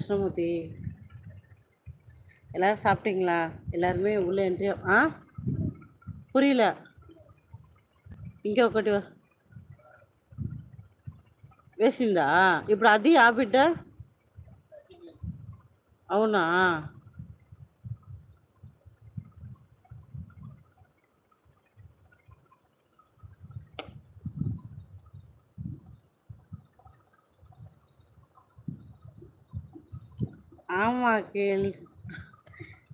கிருஷ்ணமூர்த்தி. எல்லாரும் சாப்பிட்டீங்களா? எல்லாருமே உள்ள என்ட்ரி புரியல. ఇంకే ఒకటి వేసిందా? ఇప్పుడు అది ఆ బిడ్డ? అవునా? ஆமா கேள்.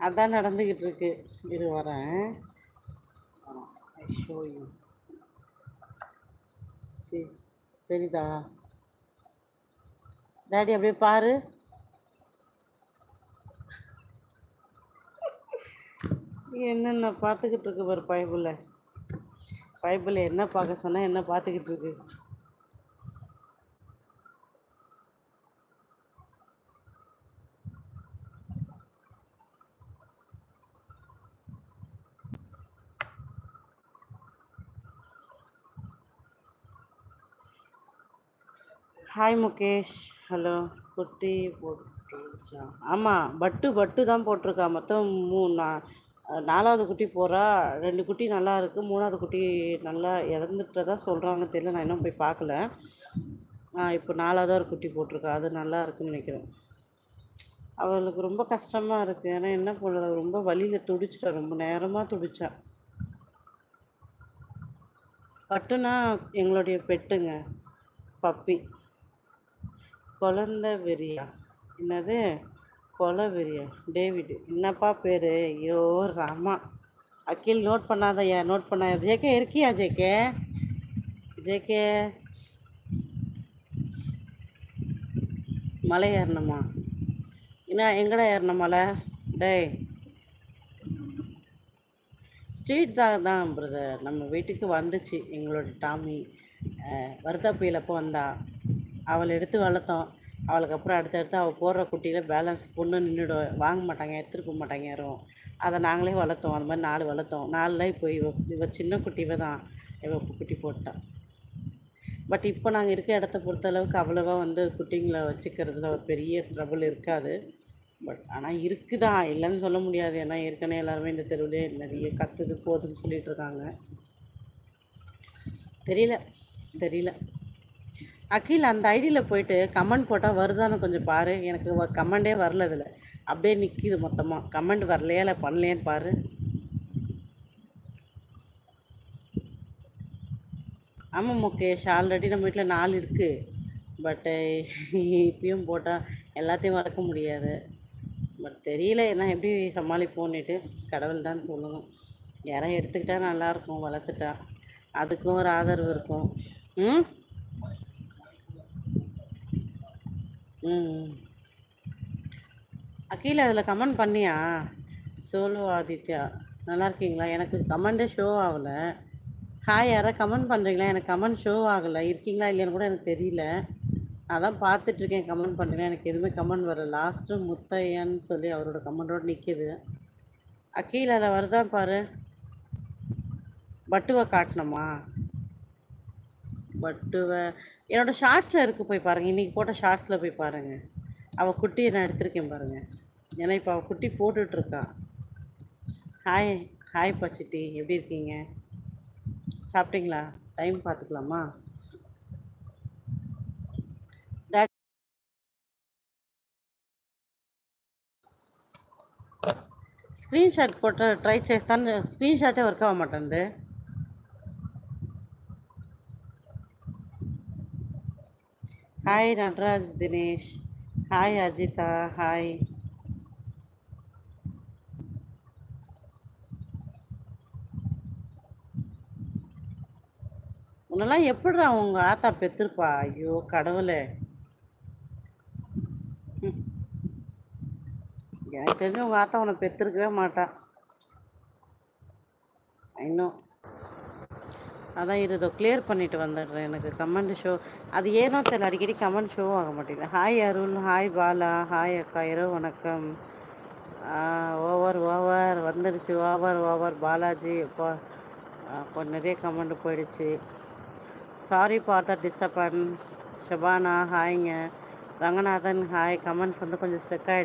அதான் நடந்துக்கிட்டு இருக்கு. இரு வரேன். I show you. சரி தெரியுதா? டாடி அப்படியே பாரு. என்னென்ன பார்த்துக்கிட்டு இருக்கு பாரு பைபிள். பைபிள் என்ன பார்க்க சொன்னா என்ன பார்த்துக்கிட்டு இருக்கு. ஹாய் முகேஷ். ஹலோ. குட்டி போட்டுருச்சா? ஆமாம், பட்டு பட்டு தான் போட்டிருக்கா. மொத்தம் நாலாவது குட்டி போகிறா. 2 குட்டி நல்லா இருக்குது, 3வது குட்டி நல்லா இறந்துட்டதா சொல்கிறாங்க. தெரியல, நான் இன்னும் போய் பார்க்கல. இப்போ 4வது ஒரு குட்டி போட்டிருக்கா. அது நல்லா இருக்குன்னு நினைக்கிறேன். அவளுக்கு ரொம்ப கஷ்டமாக இருக்குது. ஏன்னா என்ன பண்ணுறது, ரொம்ப வலியில் துடிச்சிட்டா, ரொம்ப நேரமாக துடிச்சா. பட்டுனா எங்களுடைய பெட்டுங்க, பப்பி. குழந்த வெறியா? என்னது கொலை வெறியா? டேவிட் என்னப்பா பேர்? ஐயோ ராமா. அகில் நோட் பண்ணாதயா, நோட் பண்ணாத. ஜேகே இருக்கியா? ஜேகே ஜேகே மலை ஏறணுமா? என்ன எங்கடா ஏறணும் மலை? டேய் ஸ்ட்ரீட் தான் பிரதர். நம்ம வீட்டுக்கு வந்துச்சு எங்களோட டாமி. வருத்தப்பையிலப்போ வந்தா. அவளை எடுத்து வளர்த்தோம். அவளுக்கு அப்புறம் அடுத்தடுத்து அவள் போடுற குட்டியில் பேலன்ஸ் பொண்ணு நின்றுடும், வாங்க மாட்டாங்க, எடுத்துகிட்டு போக மாட்டாங்க யாரும். அதை நாங்களே வளர்த்தோம். அந்த மாதிரி 4 வளர்த்தோம். 4ல் இப்போ இவ சின்ன குட்டிவை தான் இவ குட்டி போட்டான். பட் இப்போ நாங்கள் இருக்க இடத்த பொறுத்தளவுக்கு அவ்வளோவா வந்து குட்டிங்களை வச்சுக்கிறதுல ஒரு பெரிய ட்ரபிள் இருக்காது. பட் ஆனால் இருக்குதான், இல்லைன்னு சொல்ல முடியாது. ஏன்னா ஏற்கனவே எல்லாருமே இந்த தெருவிலே நிறைய கற்றுது போகுதுன்னு சொல்லிட்டு இருக்காங்க. தெரியல. அகில் அந்த ஐடியில் போயிட்டு கமெண்ட் போட்டால் வருதான்னு கொஞ்சம் பாரு. எனக்கு கமெண்டே வரல. இதில் அப்படியே நிற்கிது மொத்தமாக. கமெண்ட் வரலையா இல்லை பண்ணலையான்னு பாரு. ஆமாம் முகேஷ், ஆல்ரெடி நம்ம வீட்டில் 4 இருக்குது. பட்டு இப்பயும் போட்டால் எல்லாத்தையும் வளர்க்க முடியாது. பட் தெரியல என்ன எப்படி சமாளிப்போன்னுட்டு. கடவுள் தான் சொல்லணும். யாராவது எடுத்துக்கிட்டா நல்லாயிருக்கும், வளர்த்துட்டா அதுக்கும் ஒரு ஆதரவு இருக்கும். ம் ம் அகில் அதில் கமெண்ட் பண்ணியா? சோலோ ஆதித்யா நல்லா இருக்கீங்களா? எனக்கு கமெண்டே ஷோ ஆகலை. ஹாய், யாராவது கமெண்ட் பண்ணுறீங்களா? எனக்கு கமெண்ட் ஷோ ஆகலை. இருக்கீங்களா இல்லையான்னு கூட எனக்கு தெரியல. அதான் பார்த்துட்ருக்கேன் கமெண்ட் பண்ணுறேன். எனக்கு எதுவுமே கமெண்ட் வரல. லாஸ்ட்டு முத்தையன்னு சொல்லி அவரோட கமெண்டோடு நிற்கிது. அக்கீல் அதில் வருதான் பாரு. பட்டுவை காட்டணுமா? பட்டுவை என்னோடய ஷார்ட்ஸில் இருக்குது, போய் பாருங்கள். இன்றைக்கி போட்ட ஷார்ட்ஸில் போய் பாருங்கள். அவள் குட்டியை நான் எடுத்திருக்கேன் பாருங்கள். ஏன்னா இப்போ அவள் குட்டி போட்டுட்ருக்கா. ஹாய் ஹாய் பச்சிட்டி, எப்படி இருக்கீங்க? சாப்பிட்டீங்களா? டைம் பார்த்துக்கலாமா? స్క్రీన్‌షాట్ ట్రై చేస్తాను. స్క్రీన్‌షాటే వర్క్ అవ్వమాటంది. Hi Nataraj Dinesh. Hi Ajitha. Hi. உன்னெல்லாம் எப்படிடா உங்கள் ஆத்தா பெற்றுருப்பா? ஐயோ கடவுளே. எனக்கு தெரிஞ்சு உங்கள் ஆத்தா உன்னை பெற்றிருக்கவே மாட்டா. இன்னும் அதான் இதோ கிளியர் பண்ணிவிட்டு வந்துடுறேன். எனக்கு கமெண்ட் ஷோ அது ஏனோ தெரியல, அடிக்கடி கமெண்ட் ஷோ ஆக மாட்டேங்குது. Hi Arul. Hi Bala. Hi அக்கா, இரவு வணக்கம். ஓவர் வந்துடுச்சு. ஓவர் பாலாஜி. இப்போ நிறைய கமெண்ட் போயிடுச்சு. Sorry for the disturbance. Shabana ஹாய்ங்க. ரங்கநாதன் ஹாய் கமெண்ட்ஸ் வந்து கொஞ்சம் ஸ்ட்ரக் ஆயிடுச்சு.